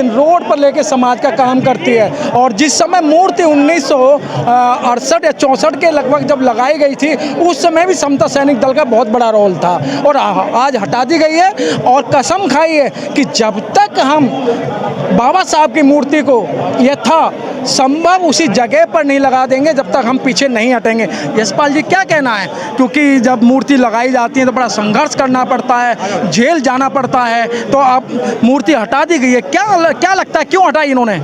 लेकिन रोड पर लेके समाज का काम करती है। और जिस समय मूर्ति 1968 या 64 के लगभग जब लगाई गई थी, उस समय भी समता सैनिक दल का बहुत बड़ा रोल था और आज हटा दी गई है। और कसम खाई है कि जब तक हम बाबा साहब की मूर्ति को यथा संभव उसी जगह पर नहीं लगा देंगे, जब तक हम पीछे नहीं हटेंगे। यशपाल जी, क्या कहना है? क्योंकि जब मूर्ति लगाई जाती है तो बड़ा संघर्ष करना पड़ता है, जेल जाना पड़ता है, तो अब मूर्ति हटा दी गई है, क्या लगता है क्यों हटाई इन्होंने?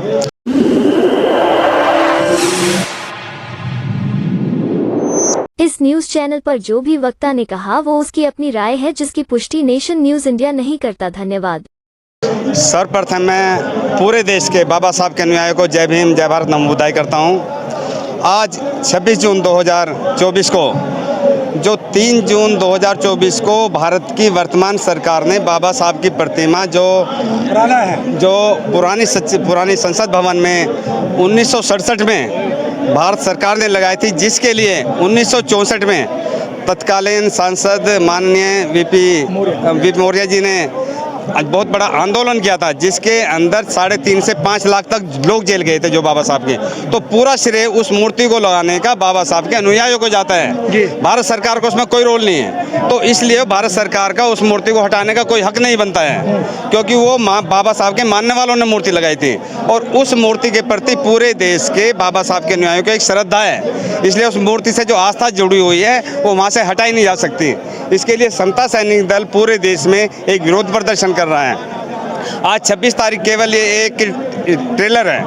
इस न्यूज चैनल पर जो भी वक्ता ने कहा वो उसकी अपनी राय है, जिसकी पुष्टि नेशन न्यूज इंडिया नहीं करता। धन्यवाद। सर्वप्रथम मैं पूरे देश के बाबा साहब के अनुयायियों को जय भीम जय भारत नमो बुद्धाय करता हूं। आज 26 जून 2024 को, जो 3 जून 2024 को भारत की वर्तमान सरकार ने बाबा साहब की प्रतिमा जो पुरानी संसद भवन में 1967 में भारत सरकार ने लगाई थी, जिसके लिए 1964 में तत्कालीन सांसद माननीय वीपी मौर्य जी ने आज बहुत बड़ा आंदोलन किया था, जिसके अंदर 3.5 से 5 लाख तक लोग जेल गए थे जो बाबा साहब के। तो पूरा श्रेय उस मूर्ति को लगाने का बाबा साहब के अनुयायियों को जाता है, भारत सरकार को उसमें कोई रोल नहीं है। तो इसलिए भारत सरकार का उस मूर्ति को हटाने का कोई हक नहीं बनता है, क्योंकि वो बाबा साहब के मानने वालों ने मूर्ति लगाई थी और उस मूर्ति के प्रति पूरे देश के बाबा साहब के अनुयायियों को एक श्रद्धा है। इसलिए उस मूर्ति से जो आस्था जुड़ी हुई है वो वहाँ से हटाई नहीं जा सकती। इसके लिए समता सैनिक दल पूरे देश में एक विरोध प्रदर्शन कर रहा है। आज 26 तारीख केवल ये एक ट्रेलर है,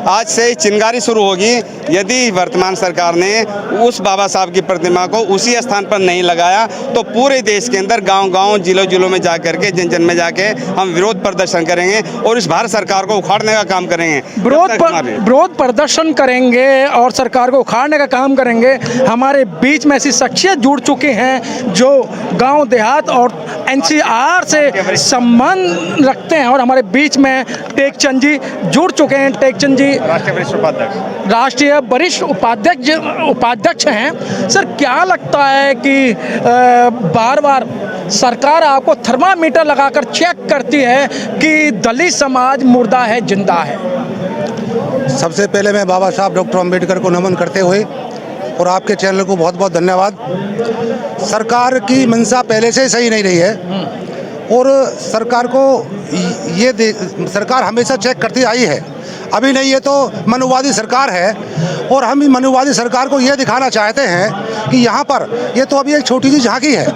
आज से चिंगारी शुरू होगी। यदि वर्तमान सरकार ने उस बाबा साहब की प्रतिमा को उसी स्थान पर नहीं लगाया तो पूरे देश के अंदर गांव-गांव, जिलों में जा करके, जन में जाके हम विरोध प्रदर्शन करेंगे और इस भारत सरकार को उखाड़ने का काम करेंगे। विरोध प्रदर्शन करेंगे और सरकार को उखाड़ने का काम करेंगे। हमारे बीच में ऐसी शख्सियत जुड़ चुकी हैं जो गाँव देहात और NCR से संबंध रखते हैं और हमारे बीच में टेकचंद जी जुड़ चुके हैं। टेकचंद जी राष्ट्रीय वरिष्ठ उपाध्यक्ष हैं। सर, क्या लगता है कि बार बार सरकार आपको थर्मामीटर लगाकर चेक करती है कि दलित समाज मुर्दा है जिंदा है? सबसे पहले मैं बाबा साहब डॉक्टर अंबेडकर को नमन करते हुए और आपके चैनल को बहुत बहुत धन्यवाद। सरकार की मंशा पहले से सही नहीं रही है और सरकार को सरकार हमेशा चेक करती आई है। अभी नहीं, ये तो मनुवादी सरकार है और हम मनुवादी सरकार को ये दिखाना चाहते हैं कि यहाँ पर ये तो अभी एक छोटी सी झांकी है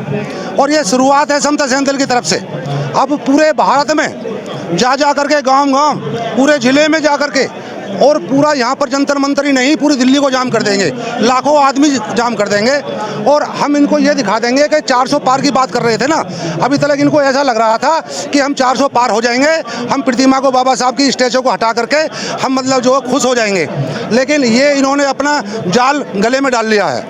और ये शुरुआत है समता सैनिक दल की तरफ से। अब पूरे भारत में जा करके, गांव-गांव, पूरे ज़िले में जा करके और पूरा यहाँ पर जंतर मंतर ही नहीं, पूरी दिल्ली को जाम कर देंगे, लाखों आदमी जाम कर देंगे और हम इनको ये दिखा देंगे कि 400 पार की बात कर रहे थे ना, अभी तक इनको ऐसा लग रहा था कि हम 400 पार हो जाएंगे, हम प्रतिमा को, बाबा साहब की स्टैचू को हटा करके हम मतलब जो है खुश हो जाएंगे। लेकिन ये इन्होंने अपना जाल गले में डाल लिया है।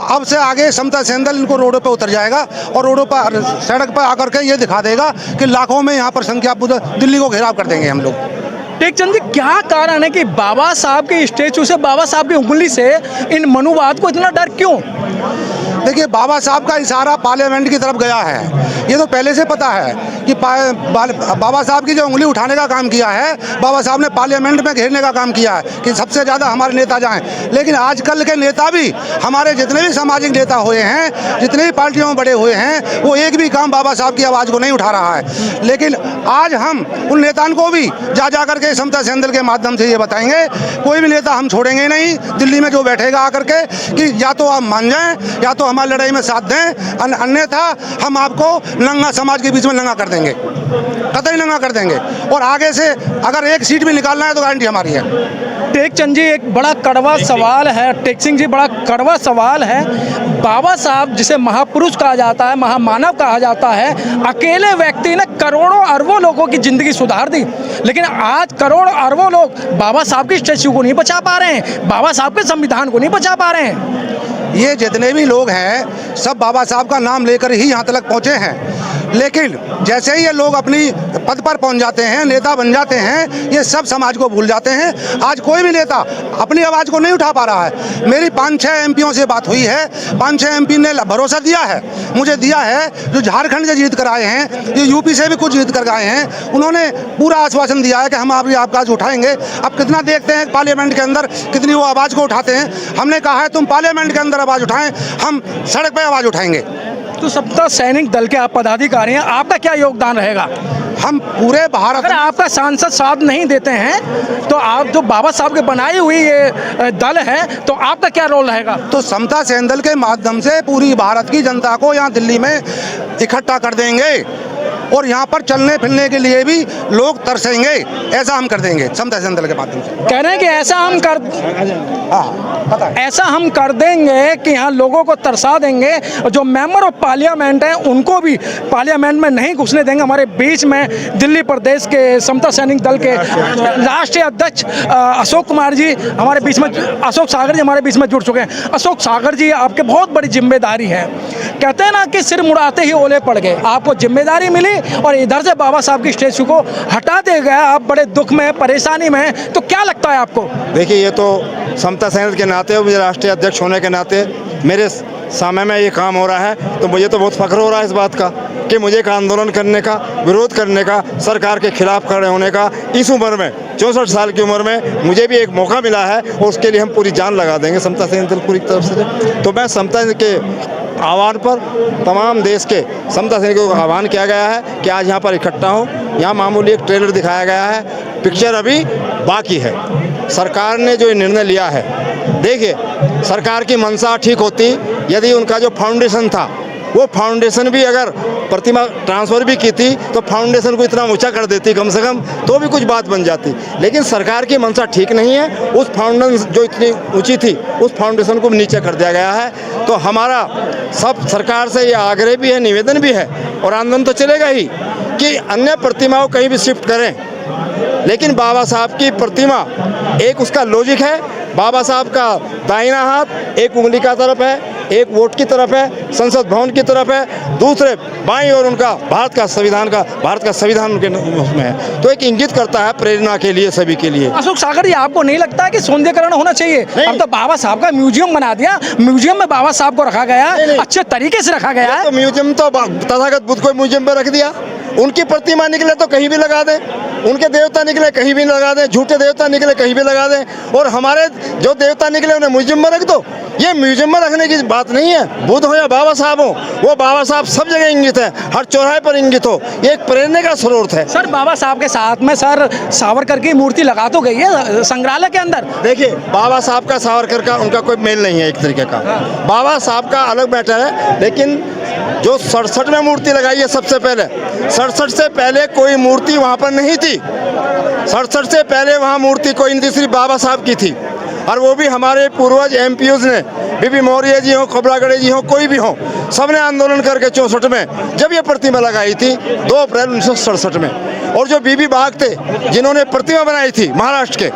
अब से आगे समता सैनिक दल इनको रोडों पे उतर जाएगा और रोडों पर, सड़क पर आकर के ये दिखा देगा कि लाखों में यहाँ पर संख्या दिल्ली को घेराव कर देंगे हम लोग। टेकचंद जी, क्या कारण है कि बाबा साहब के स्टैचू से, बाबा साहब की उंगली से इन मनुवाद को इतना डर क्यों? देखिए, बाबा साहब का इशारा पार्लियामेंट की तरफ गया है, ये तो पहले से पता है कि बाबा साहब की जो उंगली उठाने का काम किया है, बाबा साहब ने पार्लियामेंट में घेरने का काम किया है कि सबसे ज़्यादा हमारे नेता जाएं। लेकिन आजकल के नेता भी, हमारे जितने भी सामाजिक नेता हुए हैं, जितने भी पार्टियों में बड़े हुए हैं, वो एक भी काम बाबा साहब की आवाज़ को नहीं उठा रहा है। लेकिन आज हम उन नेताओं को भी जा करके समता सैनिक दल के माध्यम से ये बताएंगे, कोई भी नेता हम छोड़ेंगे नहीं दिल्ली में जो बैठेगा आकर के, कि या तो आप मान जाएं या तो हमारी लड़ाई में साथ दें, अन्यथा हम आपको नंगा समाज के बीच में नंगा कर देंगे, कतई नंगा कर देंगे। और आगे से अगर एक सीट भी निकालना है तो गारंटी हमारी है। टेकचंद जी, एक बड़ा कड़वा सवाल है, टेक सिंह जी, बड़ा कड़वा सवाल है। बाबा साहब जिसे महापुरुष कहा जाता है, महामानव कहा जाता है, अकेले व्यक्ति ने करोड़ों अरबों लोगों की जिंदगी सुधार दी, लेकिन आज करोड़ों अरबों लोग बाबा साहब की स्टैच्यू को नहीं बचा पा रहे हैं, बाबा साहब के संविधान को नहीं बचा पा रहे हैं। ये जितने भी लोग हैं सब बाबा साहब का नाम लेकर ही यहाँ तक पहुँचे हैं। लेकिन जैसे ही ये लोग अपनी पद पर पहुंच जाते हैं, नेता बन जाते हैं, ये सब समाज को भूल जाते हैं। आज कोई भी नेता अपनी आवाज़ को नहीं उठा पा रहा है। मेरी 5-6 एमपीओं से बात हुई है, 5-6 एमपी ने भरोसा दिया है, मुझे दिया है, जो झारखंड से जीत कर आए हैं, ये यूपी से भी कुछ जीत कर आए हैं, उन्होंने पूरा आश्वासन दिया है कि हम आपकी आवाज़ उठाएंगे। अब कितना देखते हैं पार्लियामेंट के अंदर कितनी वो आवाज़ को उठाते हैं। हमने कहा है तुम पार्लियामेंट के अंदर आवाज़ उठाएं, हम सड़क पर आवाज़ उठाएंगे। तो समता सैनिक दल के आप पदाधिकारी हैं, आपका क्या योगदान रहेगा? हम पूरे भारत अगर आपका सांसद साथ नहीं देते हैं तो आप जो बाबा साहब के बनाई हुई ये दल है, तो आपका क्या रोल रहेगा? तो समता सैनिक दल के माध्यम से पूरी भारत की जनता को यहाँ दिल्ली में इकट्ठा कर देंगे और यहाँ पर चलने फिरने के लिए भी लोग तरसेंगे। ऐसा हम कर देंगे समता सैनिक दल के माध्यम से। कह रहे हैं कि ऐसा हम कर देंगे कि यहाँ लोगों को तरसा देंगे। जो मेंबर ऑफ पार्लियामेंट हैं उनको भी पार्लियामेंट में नहीं घुसने देंगे। हमारे बीच में दिल्ली प्रदेश के समता सैनिक दल के राष्ट्रीय अध्यक्ष अशोक कुमार जी हमारे बीच में, अशोक सागर जी हमारे बीच में जुड़ चुके हैं। अशोक सागर जी, आपके बहुत बड़ी जिम्मेदारी है। कहते हैं ना कि सिर मुड़ाते ही ओले पड़ गए। आपको जिम्मेदारी मिली और इधर से बाबा साहब की स्टैचू को हटा दे गया। आप बड़े दुख में, परेशानी में, तो क्या लगता है आपको? देखिए, ये तो समता सैनिक के नाते, मुझे राष्ट्रीय अध्यक्ष होने के नाते मेरे सामने में ये काम हो रहा है, तो मुझे तो बहुत फख्र हो रहा है इस बात का कि मुझे एक आंदोलन करने का, विरोध करने का, सरकार के खिलाफ खड़े होने का इस उम्र में, 64 साल की उम्र में मुझे भी एक मौका मिला है और उसके लिए हम पूरी जान लगा देंगे समता सैनिक दल पूरी तरफ से। तो मैं समता के आह्वान पर तमाम देश के समता सैनिकों को आह्वान किया गया है कि आज यहाँ पर इकट्ठा हो। यहाँ मामूली एक ट्रेलर दिखाया गया है, पिक्चर अभी बाकी है। सरकार ने जो निर्णय लिया है, देखिए सरकार की मंशा ठीक होती यदि उनका जो फाउंडेशन था वो फाउंडेशन भी अगर प्रतिमा ट्रांसफ़र भी की थी तो फाउंडेशन को इतना ऊंचा कर देती कम से कम, तो भी कुछ बात बन जाती। लेकिन सरकार की मंशा ठीक नहीं है। उस फाउंडेशन जो इतनी ऊंची थी उस फाउंडेशन को नीचे कर दिया गया है। तो हमारा सब सरकार से ये आग्रह भी है, निवेदन भी है और आंदोलन तो चलेगा ही कि अन्य प्रतिमाओं कहीं भी शिफ्ट करें, लेकिन बाबा साहब की प्रतिमा एक उसका लॉजिक है। बाबा साहब का दाहिना हाथ एक उंगली का तरफ है, एक वोट की तरफ है, संसद भवन की तरफ है, दूसरे बाईं ओर उनका भारत का संविधान उनके उसमें है। तो एक इंगित करता है प्रेरणा के लिए, सभी के लिए। अशोक सागर जी, आपको नहीं लगता है कि सौंदर्यकरण होना चाहिए? अब तो बाबा साहब का म्यूजियम बना दिया, म्यूजियम में बाबा साहब को रखा गया, अच्छे तरीके से रखा गया है। तो म्यूजियम तो तथागत बुद्ध को म्यूजियम में रख दिया। उनकी प्रतिमा निकले तो कहीं भी लगा दें, उनके देवता निकले कहीं भी लगा दें, झूठे देवता निकले कहीं भी लगा दें, और हमारे जो देवता निकले उन्हें म्यूजियम में रख दो। ये म्यूजियम में रखने की बात नहीं है। बुद्ध हो या बाबा साहब हो, वो बाबा साहब सब जगह इंगित है, हर चौराहे पर इंगित हो। ये एक प्रेरणा का स्रोत है। सर, बाबा साहब के साथ में सर सावरकर की मूर्ति लगा तो गई है संग्रहालय के अंदर। देखिए, बाबा साहब का सावरकर का उनका कोई मेल नहीं है एक तरीके का। बाबा साहब का अलग मैटर है, लेकिन जो 67 में मूर्ति लगाई है सबसे पहले, 67 से पहले कोई मूर्ति वहाँ पर नहीं थी। 67 से पहले वहाँ मूर्ति कोई नहीं थी, सिर्फ बाबा साहब की थी। और वो भी हमारे पूर्वज एमपीओज ने, बीबी मौर्य जी हो, खबरागढ़े जी हो, कोई भी हो, सबने आंदोलन करके 64 में जब ये प्रतिमा लगाई थी 2 अप्रैल 1967 में। और जो बीबी बाग थे जिन्होंने प्रतिमा बनाई थी महाराष्ट्र के,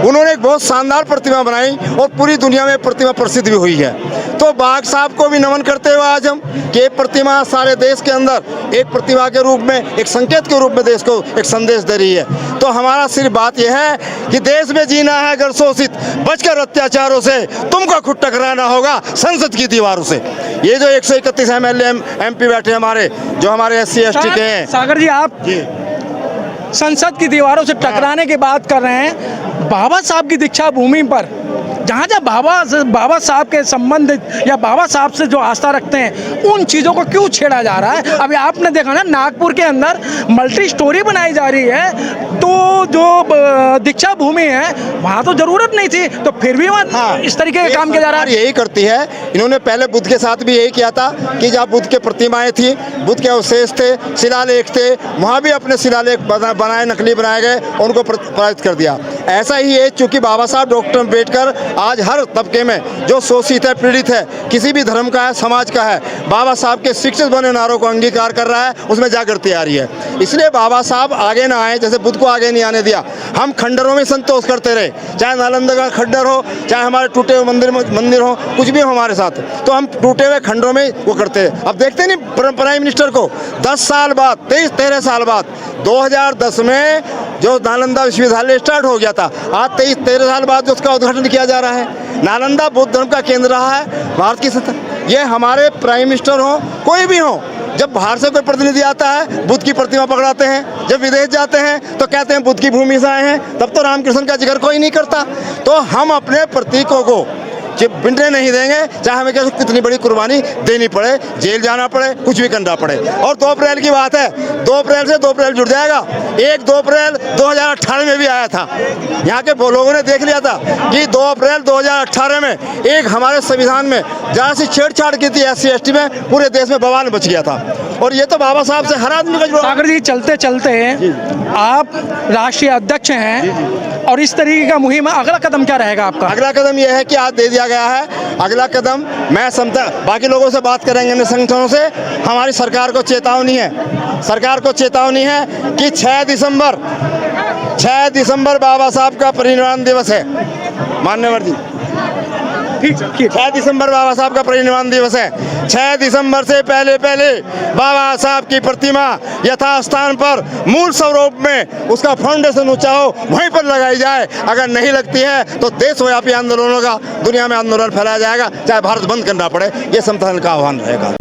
उन्होंने एक बहुत शानदार प्रतिमा बनाई और पूरी दुनिया में प्रतिमा प्रसिद्ध भी हुई है। तो बाग साहब को भी नमन करते हुए आज हम कि एक प्रतिमा सारे देश के अंदर एक प्रतिमा के रूप में, एक संकेत के रूप में देश को एक संदेश दे रही है। तो हमारा सिर्फ बात यह है कि देश में जीना है अगर शोषित, बचकर अत्याचारों से तुमको खुद टकराना होगा संसद की दीवारों से। ये जो 131 MLA MP बैठे हमारे, जो हमारे SC ST के हैं। सागर जी, आप संसद की दीवारों से टकराने की बात कर रहे हैं। बाबा साहब की दीक्षा भूमि पर जहाँ बाबा साहब के संबंधित या बाबा साहब से जो आस्था रखते हैं उन चीज़ों को क्यों छेड़ा जा रहा है? अभी आपने देखा ना, नागपुर के अंदर मल्टी स्टोरी बनाई जा रही है, तो जो दीक्षा भूमि है वहाँ तो ज़रूरत नहीं थी, तो फिर भी वहाँ इस तरीके का काम किया जा रहा है। यही करती है। इन्होंने पहले बुद्ध के साथ भी यही किया था कि जहाँ बुद्ध के प्रतिमाएँ थी, बुद्ध के अवशेष थे, शिलालेख थे, वहाँ भी अपने शिलालेख बनाए, नकली बनाए गए, उनको पराजित कर दिया। ऐसा ही है, चूँकि बाबा साहब डॉक्टर अम्बेडकर आज हर तबके में जो शोषित है, पीड़ित है, किसी भी धर्म का है, समाज का है, बाबा साहब के शिक्षित बने नारों को अंगीकार कर रहा है, उसमें जागृति आ रही है। इसलिए बाबा साहब आगे ना आए, जैसे बुद्ध को आगे नहीं आने दिया। हम खंडरों में संतोष करते रहे, चाहे नालंदा का खंडर हो, चाहे हमारे टूटे हुए मंदिर हो, कुछ भी हो हमारे साथ, तो हम टूटे हुए खंडरों में वो करते हैं। अब देखते नहीं प्राइम मिनिस्टर को 10 साल बाद, 23-13 साल बाद, 2010 में जो नालंदा विश्वविद्यालय स्टार्ट हो गया था, आज 23-13 साल बाद जो उसका उद्घाटन किया जा रहा है। नालंदा बौद्ध धर्म का केंद्र रहा है भारत की सतह। ये हमारे प्राइम मिनिस्टर हो, कोई भी हो, जब बाहर से कोई प्रतिनिधि आता है बुद्ध की प्रतिमा पकड़ाते हैं, जब विदेश जाते हैं तो कहते हैं बुद्ध की भूमि से आए हैं, तब तो रामकृष्ण का जिक्र कोई नहीं करता। तो हम अपने प्रतीकों को बिंडने नहीं देंगे, चाहे हमें कितनी बड़ी कुर्बानी देनी पड़े, जेल जाना पड़े, कुछ भी करना पड़े। और 2 अप्रैल की बात है, 2 अप्रैल से 2 अप्रैल जुड़ जाएगा। 2 अप्रैल 2018 में भी आया था, यहाँ के लोगों ने देख लिया था कि 2 अप्रैल 2018 में एक हमारे संविधान में जहाँ से छेड़छाड़ की थी SC ST में, पूरे देश में बवाल मच गया था। और ये तो बाबा साहब से हर आदमी का जुड़ा। सागर जी, चलते चलते आप राष्ट्रीय अध्यक्ष हैं और इस तरीके का मुहिम, अगला कदम क्या रहेगा आपका? अगला कदम यह है कि आज दे दिया गया है। अगला कदम मैं बाकी लोगों से बात करेंगे, अन्य संगठनों से। हमारी सरकार को चेतावनी है, सरकार को चेतावनी है कि 6 दिसंबर बाबा साहब का परिनिर्वाण दिवस है। मान्यवर जी, 6 दिसंबर बाबा साहब का परिनिर्वाण दिवस है। 6 दिसंबर से पहले बाबा साहब की प्रतिमा यथास्थान पर मूल स्वरूप में उसका फाउंडेशन ऊंचा हो, वहीं पर लगाई जाए। अगर नहीं लगती है तो देशव्यापी आंदोलनों का दुनिया में आंदोलन फैलाया जाएगा, चाहे भारत बंद करना पड़े। ये समर्थन का आह्वान रहेगा।